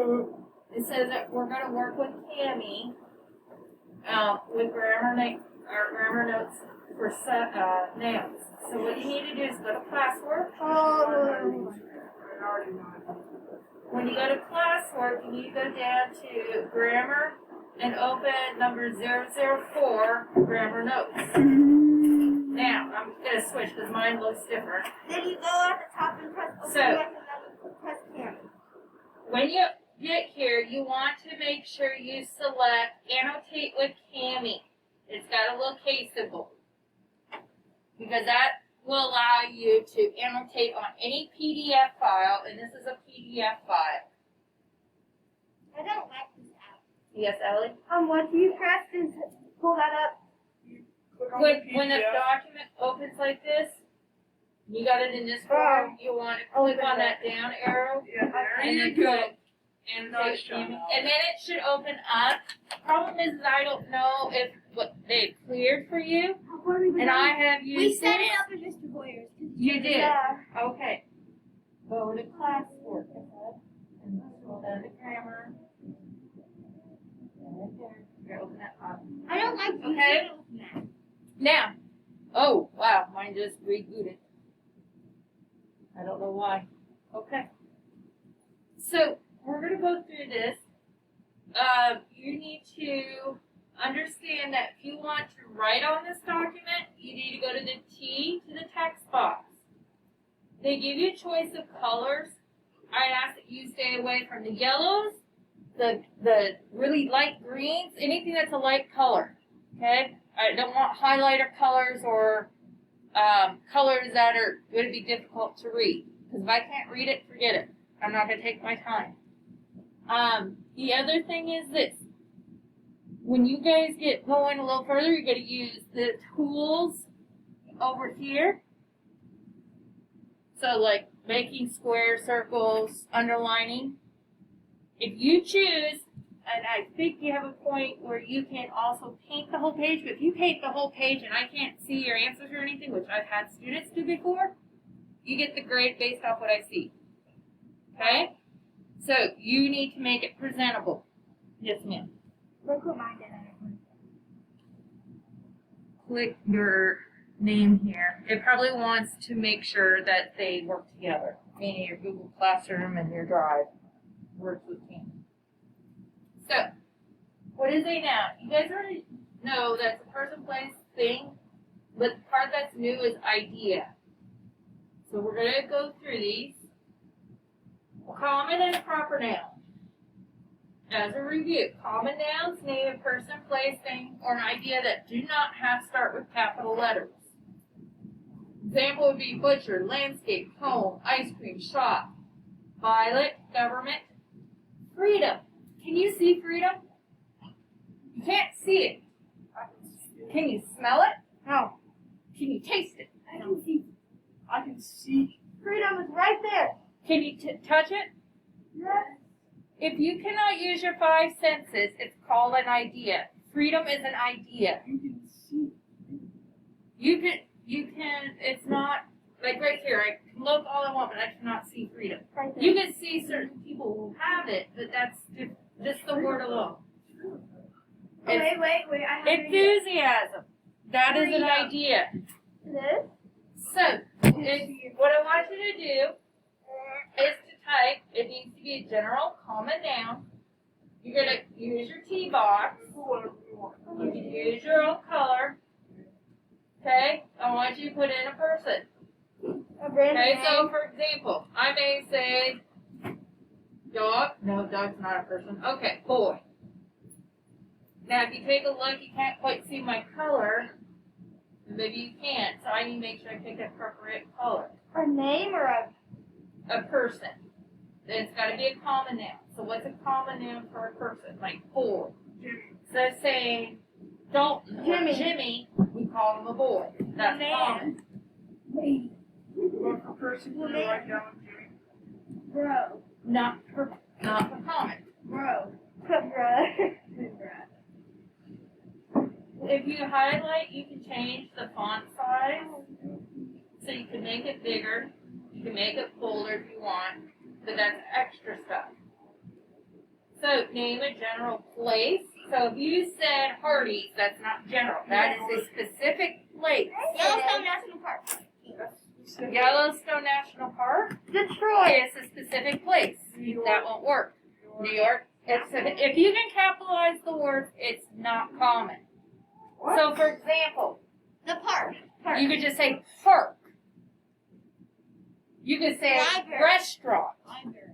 It says that we're going to work with Cammie with grammar notes for nouns. So what you need to do is go to classwork. When you go to classwork, you need to go down to grammar and open number 004, grammar notes. Now, I'm going to switch because mine looks different. Then you go at the top and press open and then press Cammie. When you get here, you want to make sure you select Annotate with Cammie. It's got a little case symbol. Because that will allow you to annotate on any PDF file, and this is a PDF file. I don't like this app. Yes, Ellie? What do you press to pull that up? When the document opens like this, you got it in this form, you want to click on that down arrow. Yeah, there and you then go. click Annotate Cammie. And then it should open up. Problem is I don't know if what they cleared for you. And I have used We set this. it up in Mr. Boyer's. You did? Yeah. Okay. Go to classwork and scroll down to grammar. Right there. Here, open that up. I don't like using Okay. it with Mac. Now, oh wow, mine just rebooted. I don't know why. Okay. So we're gonna go through this. You need to understand that if you want to write on this document, you need to go to the T to the text box. They give you a choice of colors. I ask that you stay away from the yellows, the really light greens, anything that's a light color. Okay? I don't want highlighter colors or colors that are going to be difficult to read. Because if I can't read it, forget it. I'm not going to take my time. The other thing is this. When you guys get going a little further, you're going to use the tools over here. So like making squares, circles, underlining. If you choose, and I think you have a point where you can also paint the whole page, but if you paint the whole page and I can't see your answers or anything, which I've had students do before, you get the grade based off what I see. Okay? So you need to make it presentable. Yes, ma'am. Look what mine did. Click your name here. It probably wants to make sure that they work together, meaning your Google Classroom and your Drive works with Teams. So, what is a noun? You guys already know that's a person, place, thing, but the part that's new is idea. So we're going to go through these. A common and a proper noun. As a review, common nouns name a person, place, thing, or an idea that do not have to start with capital letters. Example would be butcher, landscape, home, ice cream, shop, violet, government, freedom. Can you see freedom? You can't see it. Can you smell it? No. Can you taste it? I can see. I can see. Freedom is right there. Can you touch it? Yes. If you cannot use your five senses, it's called an idea. Freedom is an idea. You can see. You can, it's not, like right here, I can look all I want, but I cannot see freedom. Right there. You can see certain people who have it, but that's just the word alone. Wait. I have an idea. Enthusiasm. That is an Freedom. idea. This? So, what I want you to do is to type, it needs to be a general common noun. You're going to use your T box. You can use your own color. Okay? I want you to put in a person. A brand Okay, name. so for example, I may say dog. No, dog's not a person. Okay, boy. Now, if you take a look, you can't quite see my color. Maybe you can't, so I need to make sure I pick the appropriate color. A name or a person. It's got to be a common noun. So what's a common noun for a person? Like boy. So saying Dalton or Jimmy. Jimmy, we call him a boy. That's Man. common. lady? What for person can you write down, Jimmy? Bro. Not for common. Bro. Bro. If you highlight, you can change the font size. So you can make it bigger. You can make it fuller if you want. But that's extra stuff. So name a general place. So if you said Hardee's, that's not general. That is a specific place. Yellowstone National Park. Yellowstone National Park. Detroit is a specific place. That won't work. New York. If you can capitalize the words, it's not common. So for example, The park. you could just say park. You could say Library. restaurant. Library.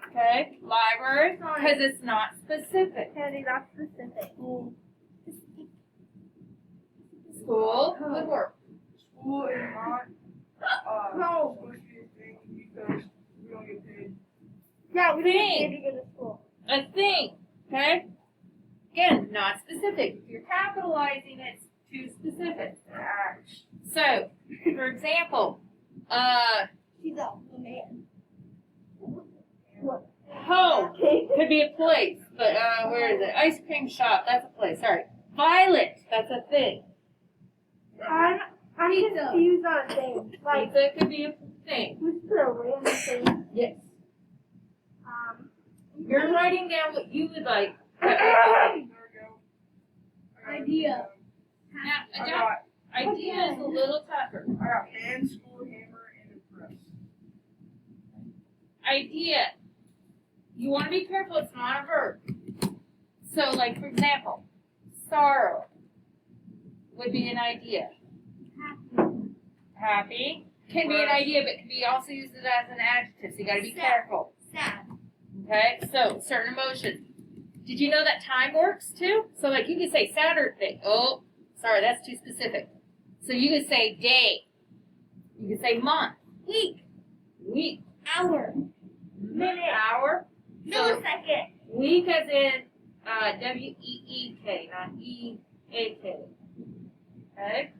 Okay? Library, because it's not specific. Candy, that's specific. School would work. School is not No. supposed to be a thing because we don't get paid. Yeah, we Thing. didn't get to go to school. A thing. Okay? Again, not specific. If you're capitalizing, it's too specific. So, for example, She's a man. home could be a place, but where is it? Ice cream shop, that's a place. Sorry. Violet, that's a thing. I'm confused on a thing. Like, Pizza could be a thing. who's the random thing? Yes. You're writing down what you would like. There we go. Idea. Now, I got idea is a little tougher. hand, school, hammer, and a press. Idea. You want to be careful, it's not a verb. So, like, for example, sorrow would be an idea. Happy can be an idea, but can be also used as an adjective, so you got to be careful. Sad. Okay, so certain emotions. Did you know that time works too? So, like, you could say Saturday. Oh, sorry, that's too specific. So you could say day. You could say month. Week. Week. Hour. Minute. Hour. So, Millisecond. week as in W-E-E-K, not E-A-K. Okay?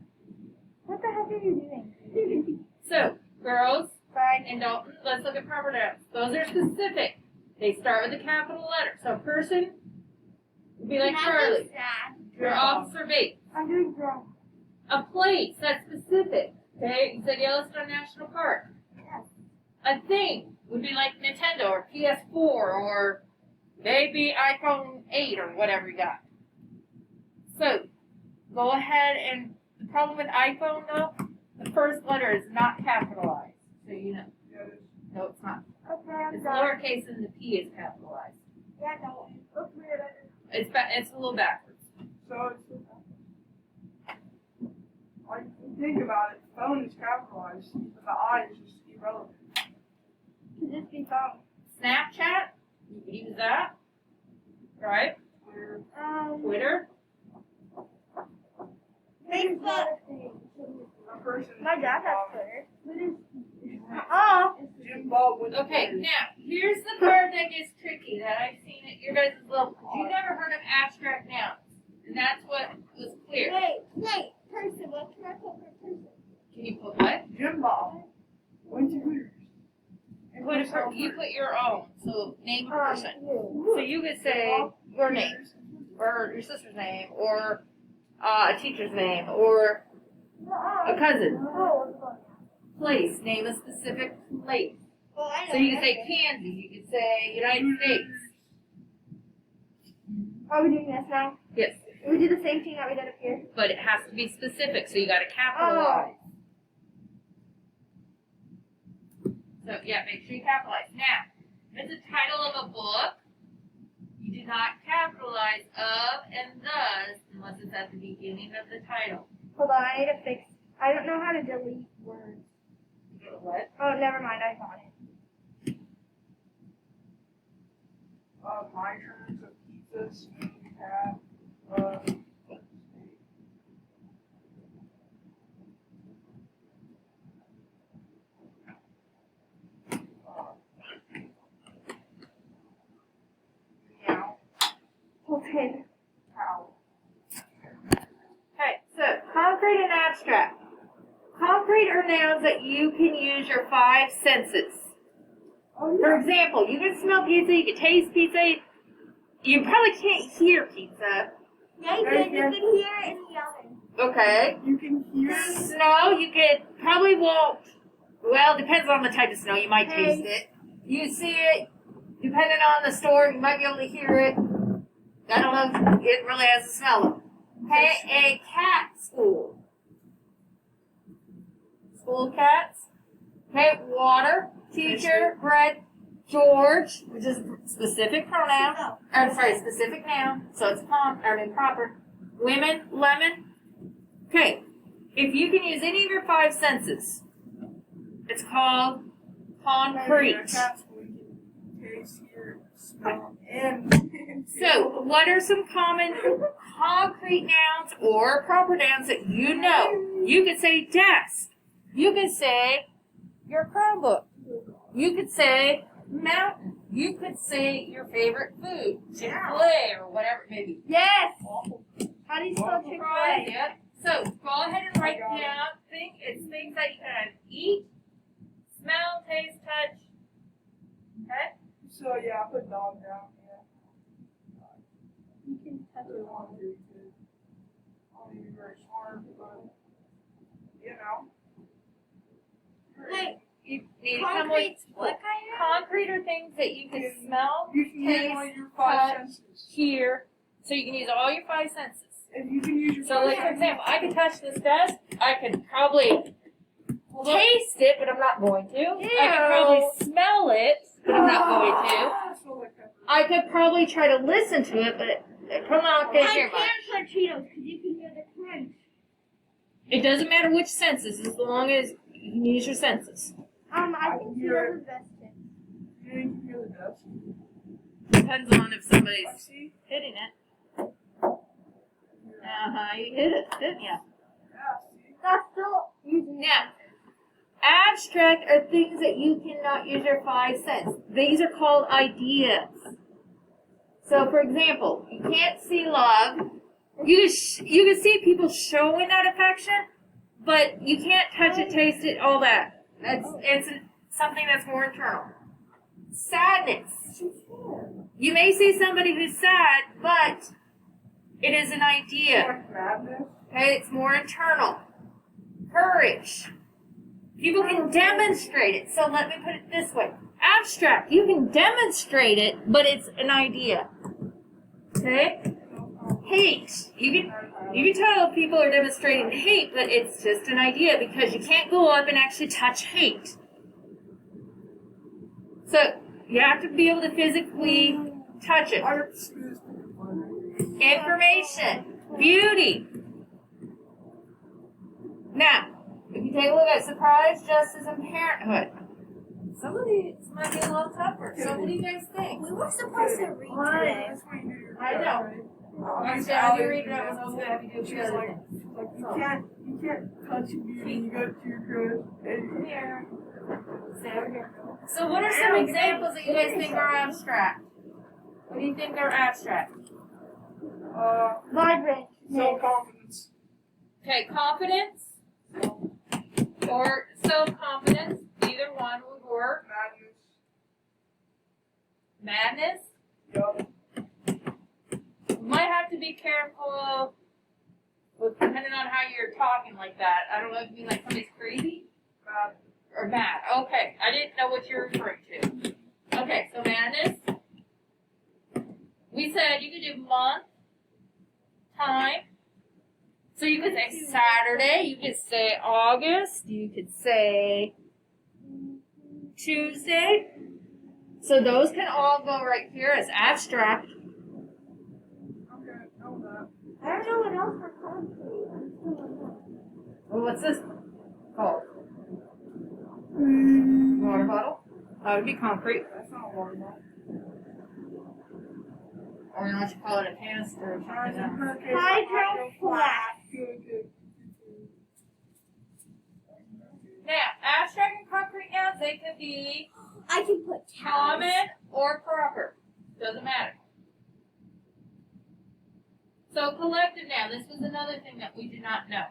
What the heck are you doing? So, girls Fine. and Dalton, let's look at proper nouns. Those are specific. They start with a capital letter. So, person would be like Charlie. Sad. Your officer base. I'm doing wrong. A place, that's specific. Okay? You said Yellowstone National Park. Yes. A thing would be like Nintendo or PS4 or maybe iPhone 8 or whatever you got. So, go ahead and the problem with iPhone though, the first letter is not capitalized. So you know. Yeah, it is. No, it's not. Okay, I'm It's done. lowercase and the P is capitalized. Yeah, no. Looks weird. It's a little backwards. So it's like think about it, phone is capitalized, but the I is just irrelevant. Could this be phone? Snapchat, you can use that. Right? Clear. Twitter. Facebook. A person. My dad has Twitter. Oh. Jim Bob went to Okay, Twitter. now here's the part that gets tricky that I've seen at your guys' level. You never heard of abstract nouns, and that's what was clear. Wait. Person. What can I put for person? Can you put what? Jim Bob went to Hooters. You put your own. So name a person. You. So you could say your name, or your sister's name, or a teacher's name, or a cousin. Place. Name a specific place. Well, I know. So you could say Kansas. You could say United States. Are we doing this now? Yes. We do the same thing that we did up here. But it has to be specific, so you got to capitalize. So yeah, make sure you capitalize. Now, if it's the title of a book, you do not capitalize of and thus unless it's at the beginning of the title. Hold on, I need to fix. I don't know how to delete words. What? Oh, never mind. I found it. My turn, so pizzas, we have, meow, Okay. cow. Okay, so concrete and abstract. Concrete are nouns that you can use your five senses. Oh, For yeah. example, you can smell pizza, you can taste pizza, you probably can't hear pizza. Yeah, you can hear it in the oven. Okay. You can hear Snow, you could probably won't. Well, depends on the type of snow. You might taste it. You see it. depending on the store, you might be able to hear it. I don't know if it really has a smell. Hey, a cat school. School of cats. Okay, water, teacher, bread, George, which is specific pronoun. I'm sorry, specific noun, so it's proper. Women, lemon. Okay, if you can use any of your 5 senses, it's called concrete. Taste, hear, smell, and So, what are some common concrete nouns or proper nouns that you know? You could say desk. You could say your Chromebook. You could say mountain. You could say your favorite food, Chick-fil-A or whatever it may be. Yes. How do you spell Chick-fil-A? Right, yeah. So go ahead and write down. It's things that you can eat, smell, taste, touch. Okay. So yeah, I put dog down here. You can touch Really it. want to do it. I don't be very smart, but you know. Wait, You need to come with concrete, what kind concrete are things that you can smell, You can use taste, one of your 5 touch, senses. hear. So you can use all your 5 senses. If you can use your So, 5 like, for senses. example, I could touch this desk. I could probably taste it, but I'm not going to. I could probably smell it, but I'm not going to. Ah, smell like pepper. I could probably try to listen to it, but I'm not going to I hear can't much. touch Cheetos because you can hear the crunch. It doesn't matter which senses, as long as you can use your senses. I think Cheetos is best too. You can hear the dust. Depends on if somebody's I see. hitting it. Yeah. You hit it, didn't you? Yeah, see. That's still using Now, abstract are things that you cannot use your 5 senses. These are called ideas. So, for example, you can't see love. You can see people showing that affection, but you can't touch it, taste it, all that. It's something that's more internal. Sadness. You may see somebody who's sad, but it is an idea. Like madness. Okay, it's more internal. Courage. People can demonstrate it. So let me put it this way. Abstract. You can demonstrate it, but it's an idea. Okay? Hate. You can tell people are demonstrating hate, but it's just an idea because you can't go up and actually touch hate. So you have to be able to physically touch it. I got the smoothest Information. Beauty. Now, if you take a look at surprise, justice, and parenthood, some of these might be a little tougher. So what do you guys think? We were supposed to read today. I know. I was going to read it. I was also going to have you do the other things. Like you can't touch beauty when you go to your crush. Come here. Stay over here. So what are some examples that you guys think are abstract? What do you think are abstract? Vibrant. Self-confidence. Okay, confidence or self-confidence. Either one would work. Madness. Madness. Yup. You might have to be careful with depending on how you're talking like that. I don't know if you mean like somebody's crazy Mad. or mad. Okay, I didn't know what you're referring to. Okay, so madness. We said you could do month, time. So you could say Saturday, you could say August, you could say Tuesday. So those can all go right here as abstract. Okay, know that. I don't know what else for concrete. I'm still on that. Well, what's this called? Water bottle? That would be concrete. That's not a water bottle. Or you know what you call it, a canister or something else. Hydro flask. Good. Now, abstract and concrete nouns, they could be I can put towels. common or proper. Doesn't matter. So collective noun, this was another thing that we did not know.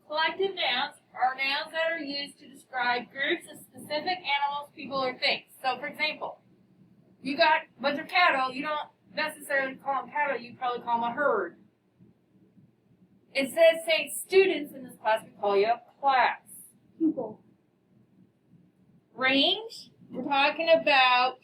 Collective nouns are nouns that are used to describe groups of specific animals, people, or things. So for example, you got a bunch of cattle, you don't necessarily call them cattle, you probably call them a herd. Instead of saying students in this class, we call you a class. People. Range, we're talking about